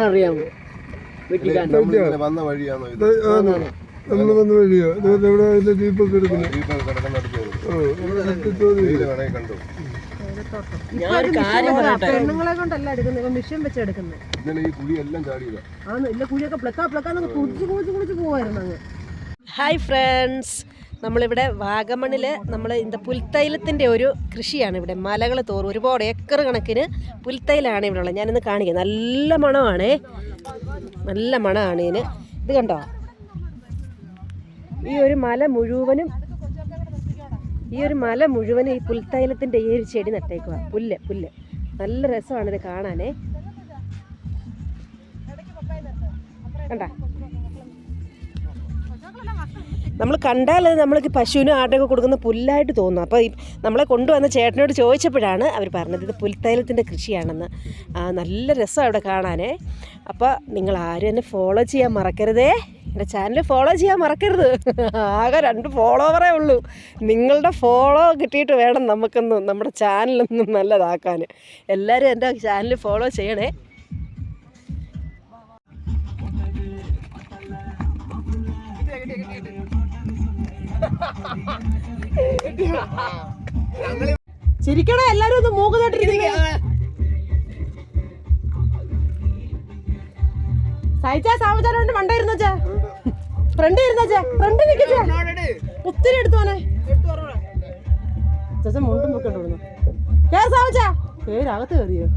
അറിയാമോ വന്ന വഴിയാണോ ഇത്? നമ്മൾ വന്ന വഴിയോ എവിടെ ദീപൊക്കെ എടുക്കുന്നത് പെണ്ണുങ്ങളെ കൊണ്ടല്ല എടുക്കുന്നത്, മിഷൻ വെച്ച് എടുക്കുന്നത്. കുഴിയൊക്കെ പ്ലക്കാന്നൊക്കെ കുടിച്ച് പോവായിരുന്നു അങ്ങ്. ഹായ് ഫ്രണ്ട്സ്, നമ്മളിവിടെ വാഗമണ്ണിൽ നമ്മൾ இந்த പുൽത്തൈലത്തിൻ്റെ ഒരു കൃഷിയാണ്. ഇവിടെ മലകൾ തോറും ഒരുപാട് ഏക്കർ കണക്കിന് പുൽത്തൈലാണ് ഇവിടെ ഉള്ളത്. ഞാനിന്ന് കാണിക്കാം. നല്ല മണമാണ്, നല്ല മണമാണ് ഇതിന്. ഇത് കണ്ടോ, ഈ ഒരു മല മുഴുവനും ഈ പുൽത്തൈലത്തിൻ്റെ ഈ ഒരു ചെടി നട്ടേക്കുക. പുല്ല് നല്ല രസമാണ് ഇത് കാണാനേ. കണ്ട, നമ്മൾ കണ്ടാൽ അത് നമ്മൾക്ക് പശുവിനും ആടിനൊക്കെ കൊടുക്കുന്ന പുല്ലായിട്ട് തോന്നും. അപ്പോൾ നമ്മളെ കൊണ്ടുവന്ന ചേട്ടനോട് ചോദിച്ചപ്പോഴാണ് അവർ പറഞ്ഞത് ഇത് പുൽത്തൈലത്തിൻ്റെ കൃഷിയാണെന്ന്. നല്ല രസമാണ് അവിടെ കാണാനേ. അപ്പോൾ നിങ്ങൾ ആരും എന്നെ ഫോളോ ചെയ്യാൻ മറക്കരുതേ, എൻ്റെ ചാനൽ ഫോളോ ചെയ്യാൻ മറക്കരുത്. ആകെ 2 ഫോളോവറേ ഉള്ളൂ. നിങ്ങളുടെ ഫോളോ കിട്ടിയിട്ട് വേണം നമുക്കൊന്നും നമ്മുടെ ചാനലൊന്നും നല്ലതാക്കാൻ. എല്ലാവരും എൻ്റെ ചാനൽ ഫോളോ ചെയ്യണേ. ചിരിക്കണേ എല്ലാരും, ഒന്ന് മൂക്ക് തട്ടിരിക്കുക. സഹിച്ചാ സാമചാരം മണ്ട ഇരുന്നച്ചാ, ഫ്രണ്ട് ഇരുന്നച്ചാ, ഫ്രണ്ട് നിൽക്കച്ചാ, ഒത്തിരി എടുത്തോനെ ചേച്ചാ മുണ്ടും പൊക്കെ ഉണ്ടോ സാമച്ചാ. പേരകത്ത് കയറിയോ?